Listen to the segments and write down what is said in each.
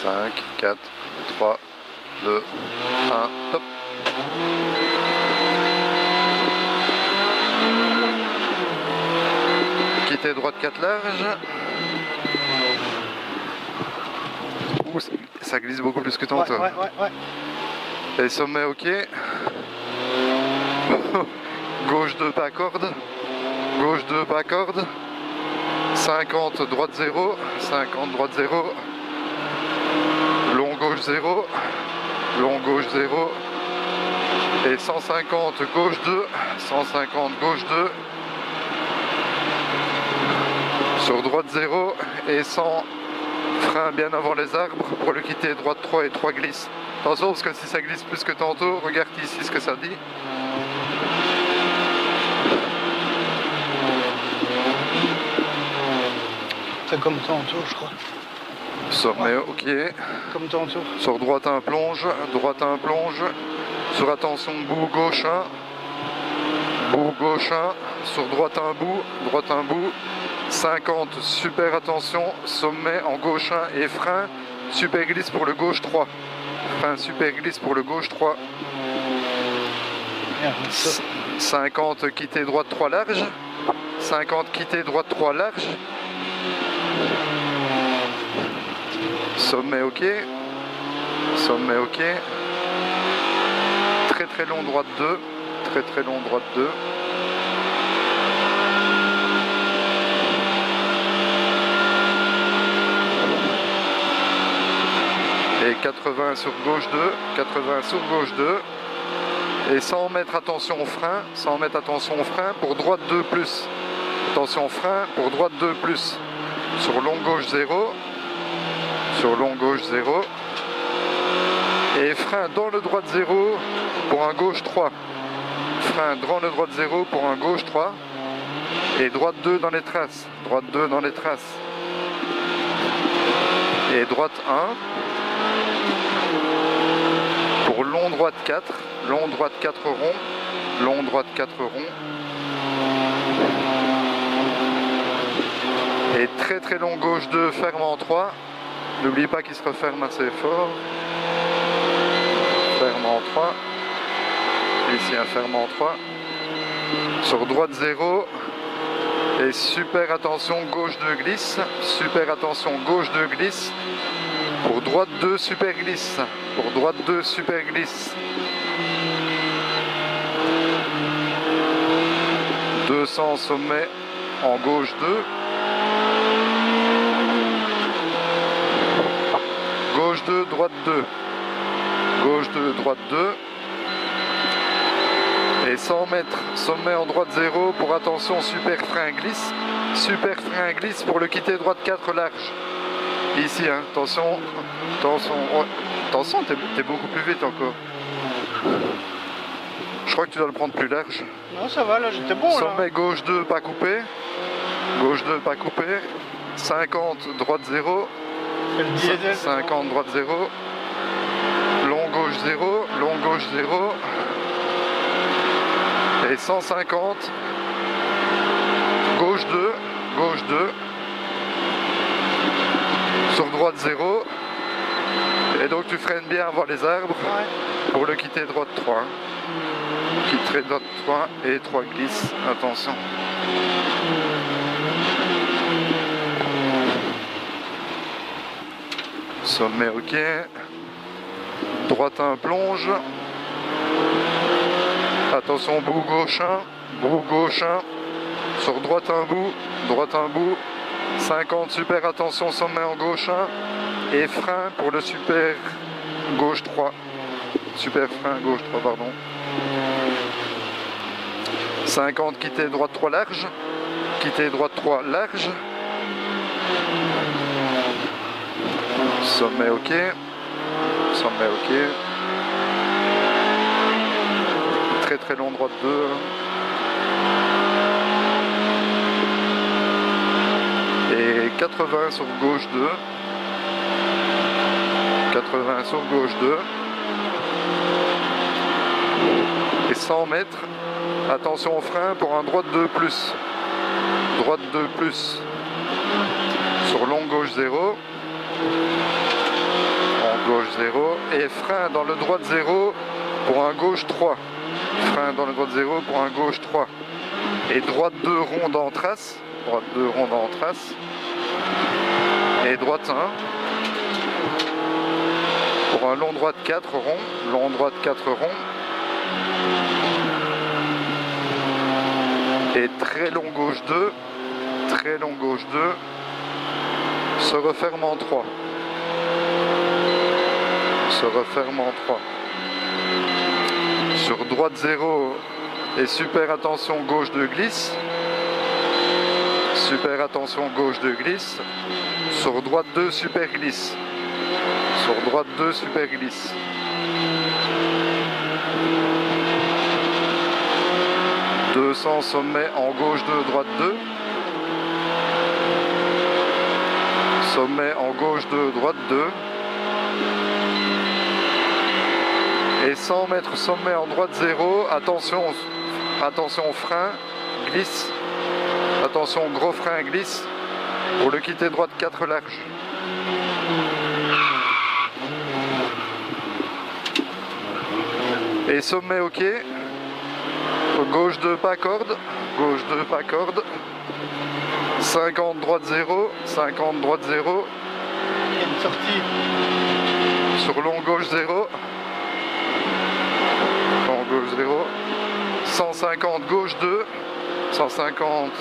5, 4, 3, 2, 1, top. Quitter droite 4 large. Ouh, ça glisse beaucoup plus que tantôt. Ouais. Et sommet ok. Gauche 2 pas corde. Gauche 2 pas corde. 50 droite 0. 50 droite 0. Long gauche 0. Long gauche 0. Et 150 gauche 2. 150 gauche 2. Sur droite 0. Et 100 frein bien avant les arbres pour le quitter droite 3 et 3 glisse. Attention parce que si ça glisse plus que tantôt, regarde ici ce que ça dit. C'est comme tantôt, je crois. Sommet ok. Comme tantôt. Sur droite 1 plonge, droite 1 plonge. Sur attention bout gauche 1. Bout gauche 1. Sur droite 1 bout, droite 1 bout. 50, super attention, sommet en gauche 1 et frein, super glisse pour le gauche 3. Frein, super glisse pour le gauche 3. 50, quitter droite 3 large. 50, quitter droite 3 large. Sommet ok. Sommet ok. Très très long droite 2. Très très long droite 2. Et 80 sur gauche 2, 80 sur gauche 2. Et 100 mètres attention au frein, 100 mètres attention au frein pour droite 2 plus. Attention frein pour droite 2 plus. Sur long gauche 0. Sur long gauche 0. Et frein dans le droite 0 pour un gauche 3. Frein dans le droite 0 pour un gauche 3. Et droite 2 dans les traces. Droite 2 dans les traces. Et droite 1. Pour long droite 4, long droite 4 rond, long droite 4 rond. Et très très long gauche 2, ferme en 3. N'oublie pas qu'il se referme assez fort. Ferme en 3. Ici un ferme en 3. Sur droite 0. Et super attention gauche 2 glisse. Super attention gauche 2 glisse. Pour droite 2, super glisse. Pour droite 2, super glisse. 200 sommet en gauche 2. Gauche 2, droite 2. Gauche 2, droite 2. Et 100 mètres, sommet en droite 0 pour attention, super frein glisse. Super frein glisse pour le quitter droite 4 large. Ici, hein, attention, attention, ouais. Attention, t'es beaucoup plus vite encore. Je crois que tu dois le prendre plus large. Non, ça va, là, j'étais bon, là. Sommet gauche 2, pas coupé. Gauche 2, pas coupé. 50, droite 0. 50, droite 0. Long gauche 0, long gauche 0. Et 150. Gauche 2, gauche 2. Sur droite 0. Et donc tu freines bien avant les arbres pour le quitter droite 3. Quitter droite 3 et 3 glisse. Attention. Sommet ok. Droite 1 plonge. Attention bout gauche 1. Bout gauche 1. Sur droite 1 bout. Droite 1 bout. 50, super attention, sommet en gauche 1 et frein pour le super gauche 3. Super frein gauche 3, pardon. 50, quitter droite 3 large. Quitter droite 3 large. Sommet ok. Sommet ok. Très très long droite 2. Et 80 sur gauche 2. 80 sur gauche 2. Et 100 mètres. Attention au frein pour un droite 2 plus. Droite 2 plus. Sur long gauche 0. gauche 0, et frein dans le droite 0 pour un gauche 3. Frein dans le droite 0 pour un gauche 3. Et droite 2 ronde en trace, droite 2 ronde en trace, et droite 1 pour un long droite 4 rond, long droite 4 rond, et très long gauche 2, très long gauche 2, se referme en 3. Se referme en 3. Sur droite 0 et super attention gauche 2 glisse. Super attention gauche 2 glisse. Sur droite 2 super glisse. Sur droite 2 super glisse. « 200 sommet en gauche 2, droite 2. Sommet en gauche 2, droite 2. Et 100 mètres sommet en droite 0. Attention, attention frein, glisse. Attention gros frein, glisse. Pour le quitter droite 4 large. Et sommet ok. Gauche 2 pas corde. Gauche 2 pas corde. 50 droite 0. 50 droite 0. Il y a une sortie. Sur long gauche 0. Long gauche 0. 150 gauche 2. 150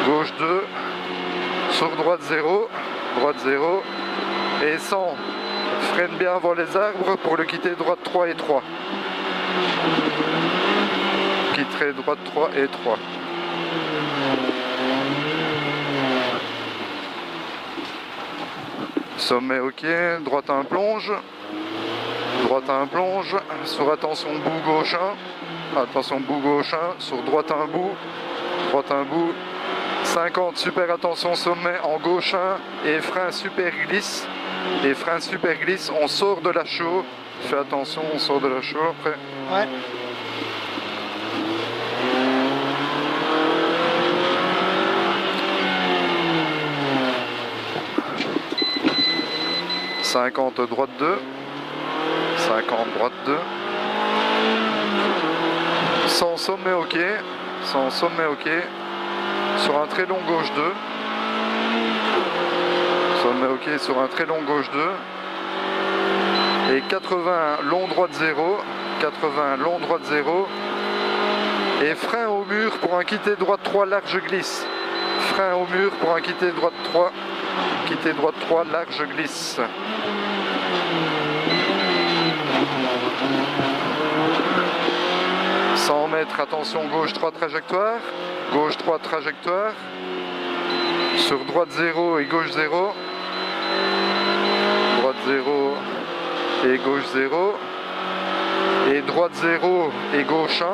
gauche 2. Sur droite 0. Droite 0. Et 100. Freine bien avant les arbres pour le quitter droite 3 et 3. Quitterai droite 3 et 3. Sommet ok, droite 1 plonge. Droite 1 plonge. Sur attention bout gauche 1. Attention bout gauche 1. Sur droite 1 bout. Droite 1 bout. 50, super attention sommet en gauche 1. Et frein super glisse. Et frein super glisse, on sort de la chaux. Fais attention, on sort de la chaux après. Ouais. « 50 droite 2. 50 droite 2. 100 sommet ok. 100 sommet ok. Sur un très long gauche 2. Sommet ok sur un très long gauche 2. Et 80 long droite 0. 80 long droite 0. Et frein au mur pour un quitter droite 3 large glisse. Frein au mur pour un quitter droite 3. Quitter droite 3 large glisse. « 100 mètres, attention gauche 3 trajectoire. Gauche 3 trajectoire. Sur droite 0 et gauche 0. Droite 0 et gauche 0. Et droite 0 et gauche 1.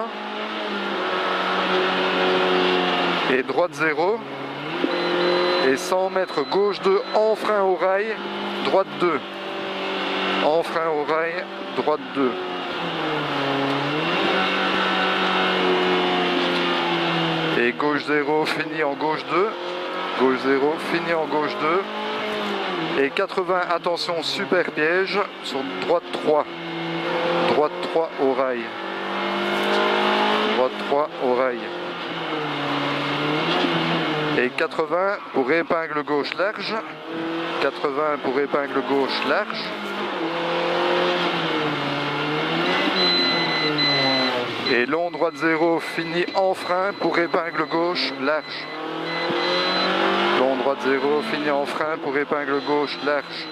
Et droite 0. Et 100 mètres gauche 2 en frein au rail. Droite 2. En frein au rail. Droite 2. Et gauche 0 fini en gauche 2. Gauche 0 fini en gauche 2. Et 80, attention, super piège sur droite 3. Droite 3 au rail. Droite 3 au rail. Et 80 pour épingle gauche large. 80 pour épingle gauche large. Et long droite 0 fini en frein pour épingle gauche large. Long droite 0 fini en frein pour épingle gauche large.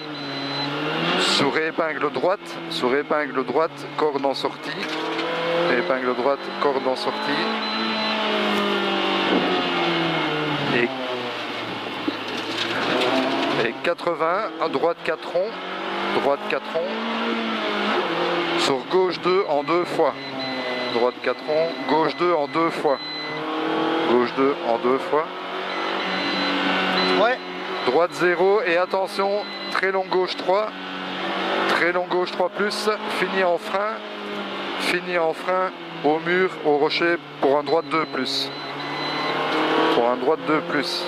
Sur épingle droite, corde en sortie. Épingle droite, corde en sortie. Et 80, à droite 4 ronds. Droite 4 ronds. Sur gauche 2 en 2 fois. Droite 4 ronds, gauche 2 en 2 fois. Gauche 2 en 2 fois. Ouais. Droite 0 et attention, très long gauche 3. Très long gauche 3 plus, fini en frein. Fini en frein au mur, au rocher pour un droite 2 plus. Pour un droite 2 plus.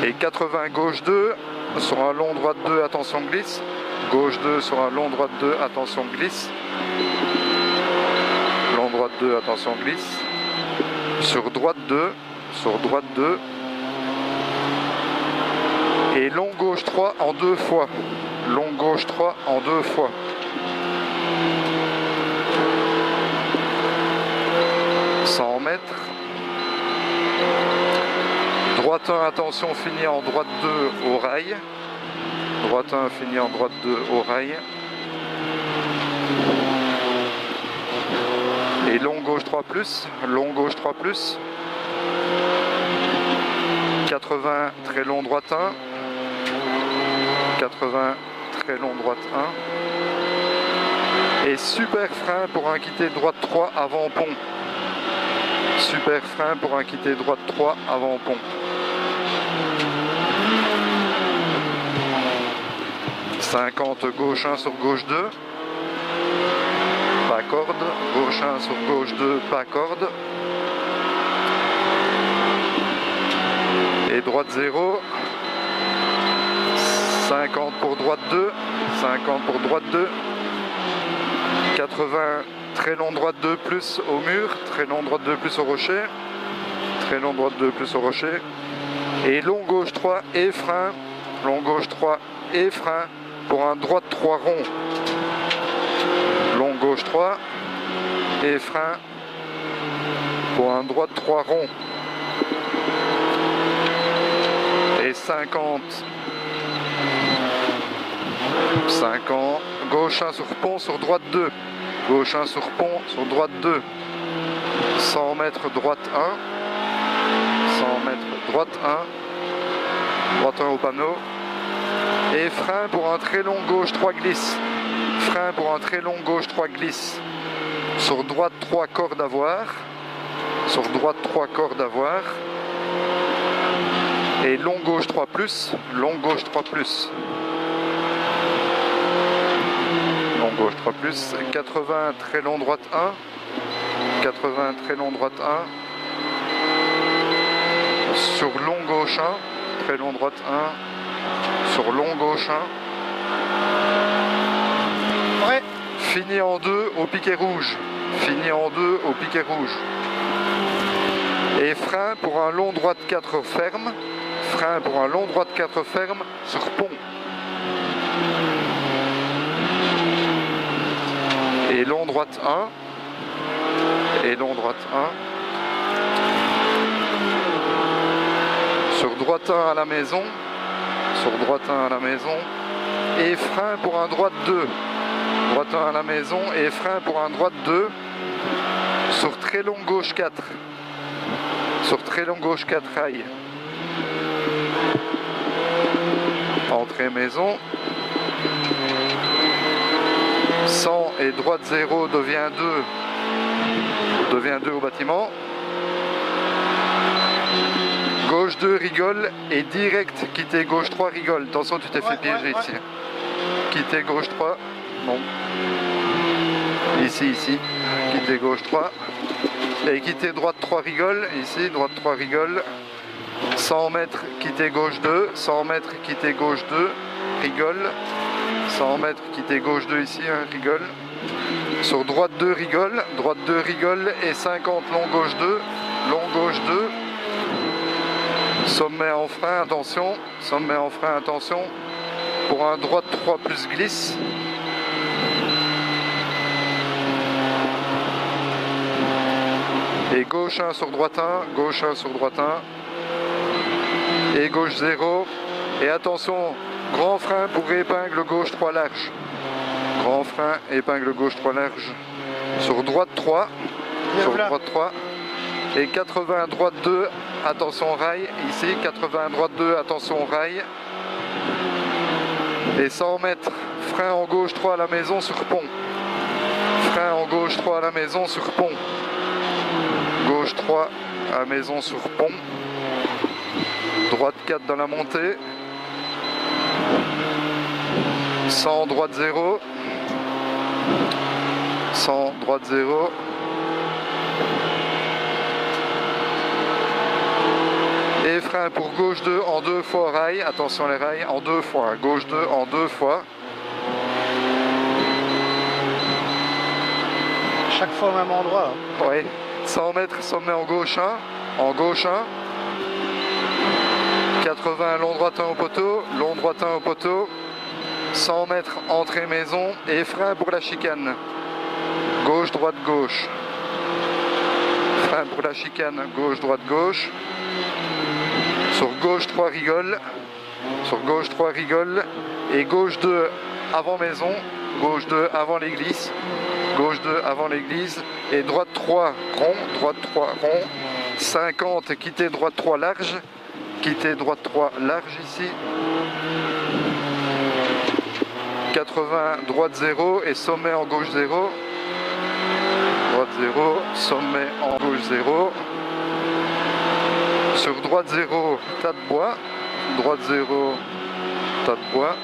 Et 80 gauche 2. sur un long droite 2, attention glisse. Gauche 2 sur un long droite 2, attention glisse. Long droite 2, attention glisse. Sur droite 2, sur droite 2. Et long gauche 3 en 2 fois. Long gauche 3 en 2 fois. Mètres. Droite 1, attention, fini en droite 2 au rail. Droite 1, fini en droite 2 au rail. Et long gauche 3 plus, long gauche 3 plus. 80, très long droite 1. 80, très long droite 1. Et super frein pour un quitté droite 3 avant pont. Super frein pour un quitté droite 3 avant pont. « 50 gauche 1 sur gauche 2. Pas corde. Gauche 1 sur gauche 2, pas corde. Et droite 0. 50 pour droite 2. 50 pour droite 2. 80. Très long droite 2 plus au mur, très long droite 2 plus au rocher, très long droite 2 plus au rocher, et long gauche 3 et frein, long gauche 3 et frein pour un droite 3 rond. Long gauche 3 et frein pour un droite 3 rond. Et 50, 50, gauche 1 sur pont sur droite 2. Gauche 1 sur pont, sur droite 2. 100 mètres droite 1. 100 mètres droite 1. Droite 1 au panneau. Et frein pour un très long gauche 3 glisse. Frein pour un très long gauche 3 glisse. Sur droite 3 cordes à voir. Sur droite 3 cordes à voir. Et long gauche 3 plus. Long gauche 3 plus. Gauche 3 plus, 80 très long droite 1, 80 très long droite 1, sur long gauche 1, très long droite 1, sur long gauche 1, ouais. Fini en 2 au piquet rouge, fini en 2 au piquet rouge, et frein pour un long droite 4 ferme, frein pour un long droite 4 ferme sur pont. Et long droite 1, et long droite 1, sur droite 1 à la maison, sur droite 1 à la maison, et frein pour un droite 2, droite 1 à la maison, et frein pour un droite 2, sur très long gauche 4, sur très long gauche 4 rail, entrée maison. 100 et droite 0 devient 2 au bâtiment. Gauche 2 rigole et direct quitter gauche 3 rigole. Attention, tu t'es fait piéger ici. Quitter gauche 3. Bon. Ici. Quitter gauche 3. Et quitter droite 3 rigole. Ici, droite 3 rigole. 100 mètres, quitter gauche 2. 100 mètres, quitter gauche 2. Rigole. 100 mètres, quitter gauche 2 ici, hein, rigole. Sur droite 2 rigole, droite 2 rigole et 50 long gauche 2, long gauche 2. Sommet en frein, attention, sommet en frein, attention. Pour un droite 3 plus glisse. Et gauche 1 sur droite 1, gauche 1 sur droite 1. Et gauche 0. Et attention, grand frein pour épingle gauche 3 large. Grand frein, épingle gauche 3 large. Sur droite 3. Sur droite 3. Et 80 droite 2, attention rail. Ici, 80 droite 2, attention rail. Et 100 mètres, frein en gauche 3 à la maison sur pont. Frein en gauche 3 à la maison sur pont. Gauche 3 à la maison sur pont. Droite 4 dans la montée. 100 droite 0. 100 droite 0. Et frein pour gauche 2 en 2 fois rail. Attention les rails en 2 fois. Gauche 2 en 2 fois. Chaque fois au même endroit. Hein. Oui. 100 mètres sommet en gauche 1. En gauche 1. 80 long droitin au poteau. Long droitin au poteau. 100 mètres entrée maison. Et frein pour la chicane. Gauche, droite, gauche. Frein pour la chicane. Gauche, droite, gauche. Sur gauche 3 rigole. Sur gauche 3 rigole. Et gauche 2 avant maison. Gauche 2 avant l'église. Gauche 2 avant l'église. Et droite 3 rond. Droite 3 rond. 50 quitter droite 3 large. Quitter droite 3 large ici. 80 droite 0 et sommet en gauche 0. Droite 0, sommet en gauche 0. Sur droite 0, tas de bois. Droite 0, tas de bois.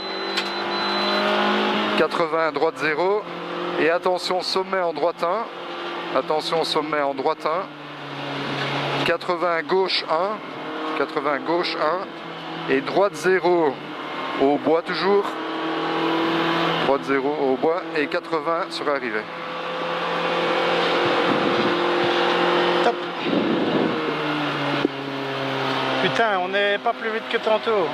80 droite 0. Et attention sommet en droite 1. Attention sommet en droite 1. 80 gauche 1. 80 gauche 1. Et droite 0 au bois toujours. Droite 0 au bois. Et 80 sur arrivée. Top. Putain, on n'est pas plus vite que tantôt.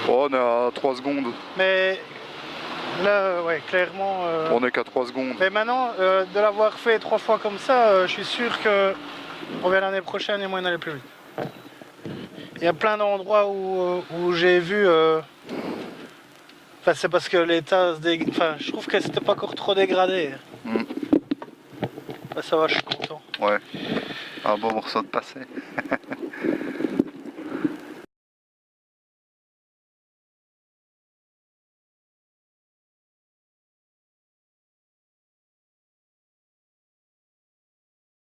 Oh, on est à 3 secondes. Mais là, ouais, clairement... On est qu'à 3 secondes. Mais maintenant, de l'avoir fait 3 fois comme ça, je suis sûr que on revient l'année prochaine et moyen d'aller plus vite. Il y a plein d'endroits où j'ai vu... Enfin, c'est parce que l'état... Enfin, je trouve que c'était pas encore trop dégradé. Bah, ça va, je suis content. Ouais. Un bon morceau de passé.